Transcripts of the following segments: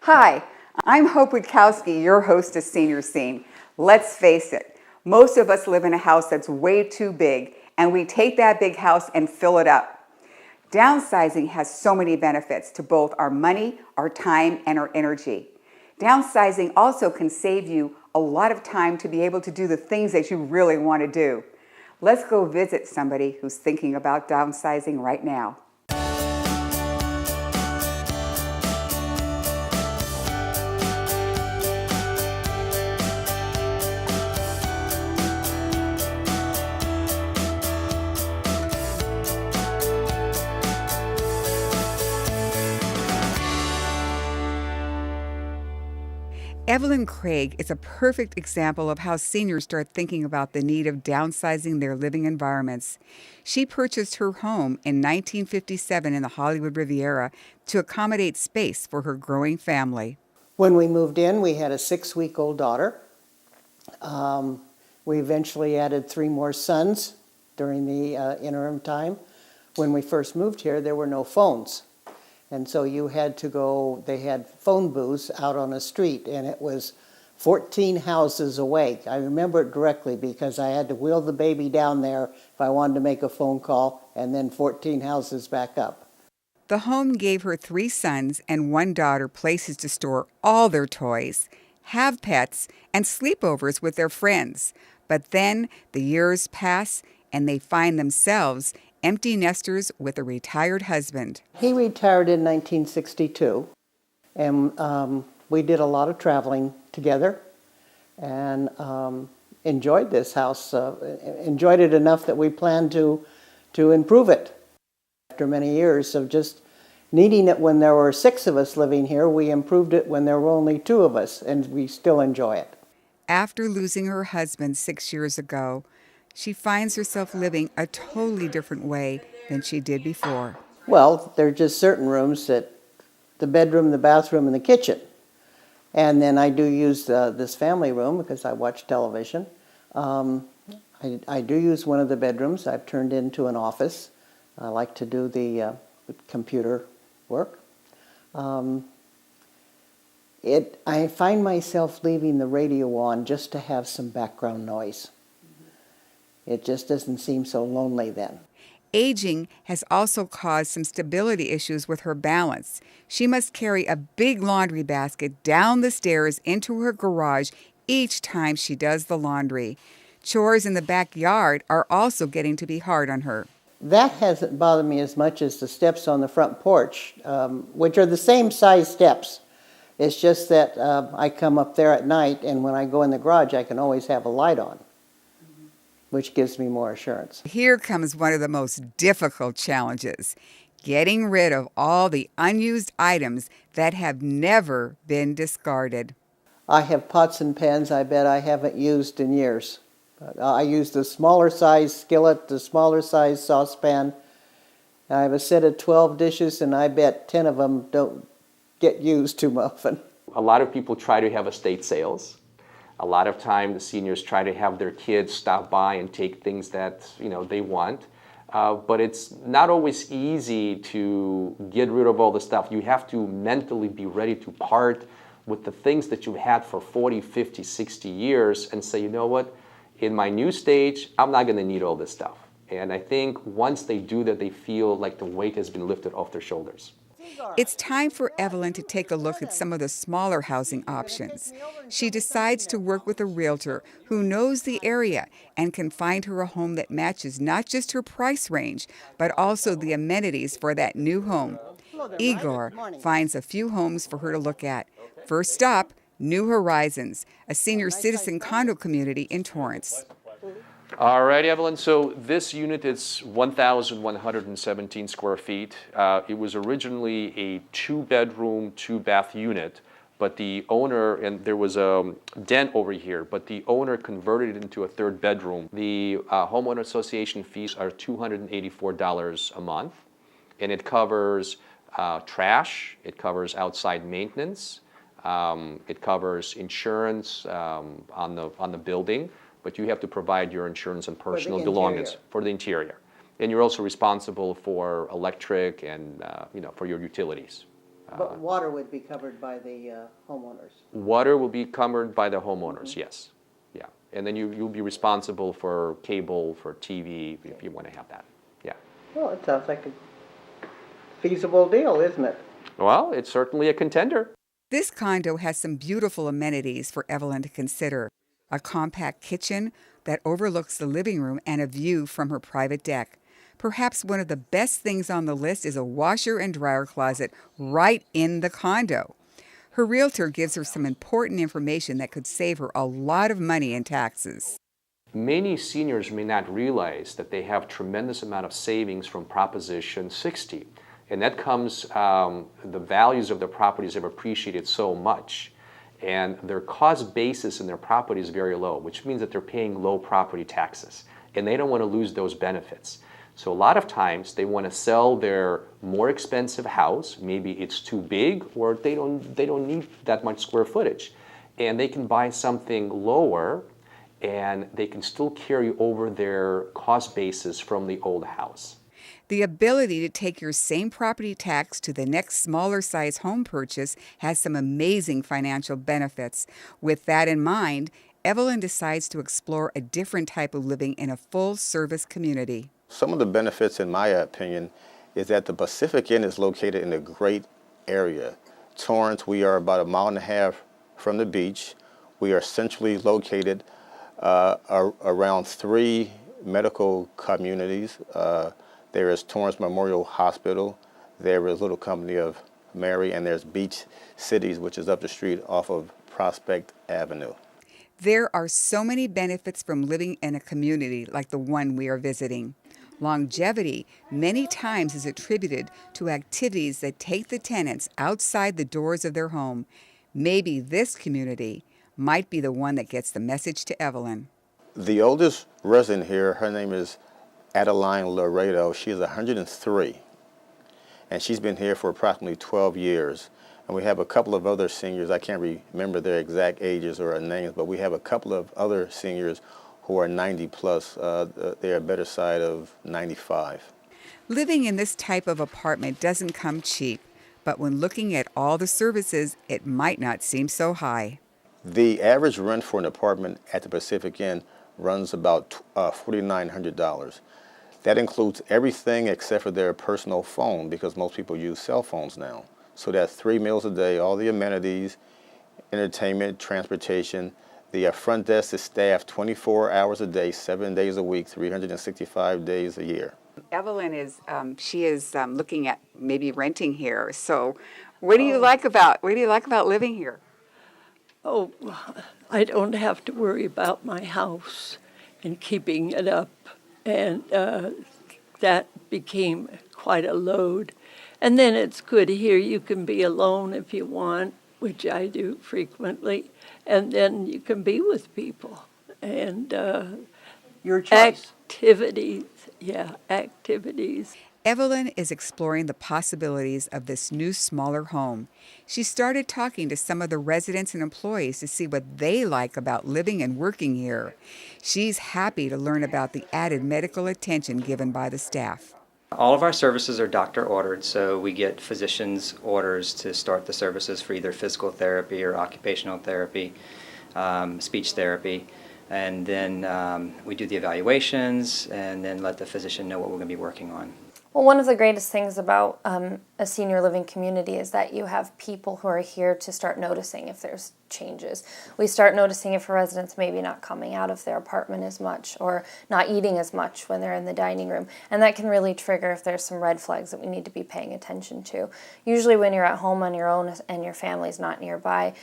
Hi, I'm Hope Witkowsky, your host of Senior Scene. Let's face it, most of us live in a house that's way too big, and we take that big house and fill it up. Downsizing has so many benefits to both our money, our time, and our energy. Downsizing also can save you a lot of time to be able to do the things that you really want to do. Let's go visit somebody who's thinking about downsizing right now. Evelyn Craig is a perfect example of how seniors start thinking about the need of downsizing their living environments. She purchased her home in 1957 in the Hollywood Riviera to accommodate space for her growing family. When we moved in, we had a 6-week-old daughter. We eventually added 3 more sons during the interim time. When we first moved here, there were no phones. And so you had to go, they had phone booths out on a street, and it was 14 houses away. I remember it directly because I had to wheel the baby down there if I wanted to make a phone call, and then 14 houses back up. The home gave her 3 sons and 1 daughter places to store all their toys, have pets, and sleepovers with their friends. But then the years pass, and they find themselves empty nesters with a retired husband. He retired in 1962, and we did a lot of traveling together and enjoyed this house, enjoyed it enough that we planned to improve it. After many years of just needing it when there were 6 of us living here, we improved it when there were only 2 of us, and we still enjoy it. After losing her husband 6 years ago, she finds herself living a totally different way than she did before. Well, there are just certain rooms that the bedroom, the bathroom, and the kitchen. And then I do use this family room because I watch television. I do use one of the bedrooms. I've turned into an office. I like to do the computer work. I find myself leaving the radio on just to have some background noise. It just doesn't seem so lonely then. Aging has also caused some stability issues with her balance. She must carry a big laundry basket down the stairs into her garage each time she does the laundry. Chores in the backyard are also getting to be hard on her. That hasn't bothered me as much as the steps on the front porch, which are the same size steps. It's just that I come up there at night, and when I go in the garage, I can always have a light on, which gives me more assurance. Here comes one of the most difficult challenges, getting rid of all the unused items that have never been discarded. I have pots and pans I bet I haven't used in years. I use the smaller size skillet, the smaller size saucepan. I have a set of 12 dishes, and I bet 10 of them don't get used too often. A lot of people try to have estate sales. A lot of time the seniors try to have their kids stop by and take things that they want. But it's not always easy to get rid of all the stuff. You have to mentally be ready to part with the things that you've had for 40, 50, 60 years and say, you know what, in my new stage, I'm not going to need all this stuff. And I think once they do that, they feel like the weight has been lifted off their shoulders. It's time for Evelyn to take a look at some of the smaller housing options. She decides to work with a realtor who knows the area and can find her a home that matches not just her price range, but also the amenities for that new home. Igor finds a few homes for her to look at. First stop, New Horizons, a senior citizen condo community in Torrance. All right, Evelyn, so this unit is 1,117 square feet. It was originally a 2-bedroom, 2-bath unit, but the owner, and there was a den over here, but the owner converted it into a 3rd bedroom. The homeowner association fees are $284 a month, and it covers trash, it covers outside maintenance, it covers insurance on the building, but you have to provide your insurance and personal belongings for the interior. And you're also responsible for electric and for your utilities. But water would be covered by the homeowners. Water will be covered by the homeowners, yes. Yeah. And then you'll be responsible for cable, for TV, if you want to have that. Yeah. Well, it sounds like a feasible deal, isn't it? Well, it's certainly a contender. This condo has some beautiful amenities for Evelyn to consider. A compact kitchen that overlooks the living room and a view from her private deck. Perhaps one of the best things on the list is a washer and dryer closet right in the condo. Her realtor gives her some important information that could save her a lot of money in taxes. Many seniors may not realize that they have tremendous amount of savings from Proposition 60. And that comes, the values of their properties have appreciated so much. And their cost basis in their property is very low, which means that they're paying low property taxes. And they don't want to lose those benefits. So a lot of times they want to sell their more expensive house. Maybe it's too big or they don't need that much square footage. And they can buy something lower and they can still carry over their cost basis from the old house. The ability to take your same property tax to the next smaller size home purchase has some amazing financial benefits. With that in mind, Evelyn decides to explore a different type of living in a full-service community. Some of the benefits, in my opinion, is that the Pacific Inn is located in a great area. Torrance, we are about 1.5 miles from the beach. We are centrally located around 3 medical communities. There is Torrance Memorial Hospital, there is Little Company of Mary, and there's Beach Cities, which is up the street off of Prospect Avenue. There are so many benefits from living in a community like the one we are visiting. Longevity many times is attributed to activities that take the tenants outside the doors of their home. Maybe this community might be the one that gets the message to Evelyn. The oldest resident here, her name is Adeline Laredo. She is 103, and she's been here for approximately 12 years. And we have a couple of other seniors, I can't remember their exact ages or names, but we have a couple of other seniors who are 90 plus. They're a better side of 95. Living in this type of apartment doesn't come cheap, but when looking at all the services, it might not seem so high. The average rent for an apartment at the Pacific Inn runs about $4,900. That includes everything except for their personal phone, because most people use cell phones now. So that's 3 meals a day, all the amenities, entertainment, transportation. The front desk is staffed 24 hours a day, 7 days a week, 365 days a year. Evelyn is looking at maybe renting here. So what do you like about living here? Oh, I don't have to worry about my house and keeping it up, and that became quite a load. And then it's good here. You can be alone if you want, which I do frequently, and then you can be with people. And Your choice. activities. Evelyn is exploring the possibilities of this new, smaller home. She started talking to some of the residents and employees to see what they like about living and working here. She's happy to learn about the added medical attention given by the staff. All of our services are doctor ordered, so we get physicians' orders to start the services for either physical therapy or occupational therapy, speech therapy. And then we do the evaluations and then let the physician know what we're going to be working on. Well, one of the greatest things about a senior living community is that you have people who are here to start noticing if there's changes. We start noticing if a resident's maybe not coming out of their apartment as much or not eating as much when they're in the dining room. And that can really trigger if there's some red flags that we need to be paying attention to. Usually when you're at home on your own and your family's not nearby,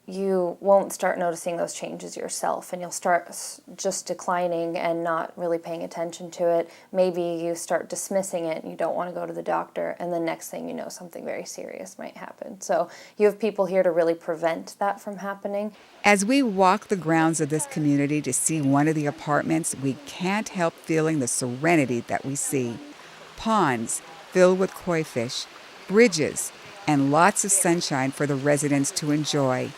you won't start noticing those changes yourself, and you'll start just declining and not really paying attention to it. Maybe you start dismissing it and you don't want to go to the doctor, and the next thing you know, something very serious might happen. So you have people here to really prevent that from happening. As we walk the grounds of this community to see one of the apartments, we can't help feeling the serenity that we see. Ponds filled with koi fish, bridges, and lots of sunshine for the residents to enjoy.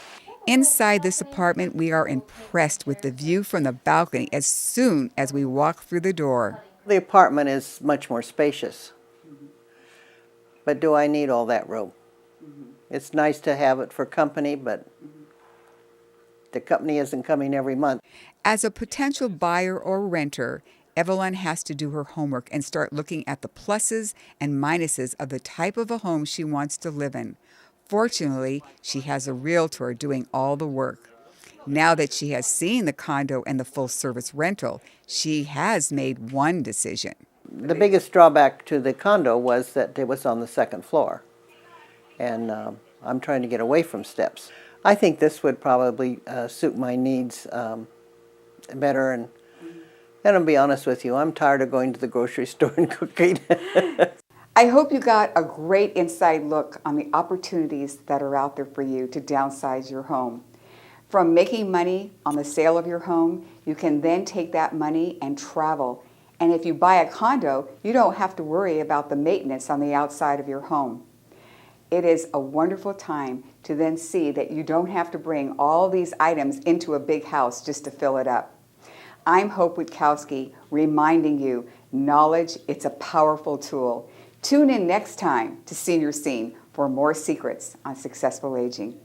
Inside this apartment, we are impressed with the view from the balcony as soon as we walk through the door. The apartment is much more spacious. But do I need all that room? It's nice to have it for company, but the company isn't coming every month. As a potential buyer or renter, Evelyn has to do her homework and start looking at the pluses and minuses of the type of a home she wants to live in. Fortunately, she has a realtor doing all the work. Now that she has seen the condo and the full-service rental, she has made one decision. The biggest drawback to the condo was that it was on the second floor, and I'm trying to get away from steps. I think this would probably suit my needs better, and I'll be honest with you, I'm tired of going to the grocery store and cooking. I hope you got a great inside look on the opportunities that are out there for you to downsize your home. From making money on the sale of your home, you can then take that money and travel. And if you buy a condo, you don't have to worry about the maintenance on the outside of your home. It is a wonderful time to then see that you don't have to bring all these items into a big house just to fill it up. I'm Hope Witkowsky, reminding you, knowledge, it's a powerful tool. Tune in next time to Senior Scene for more secrets on successful aging.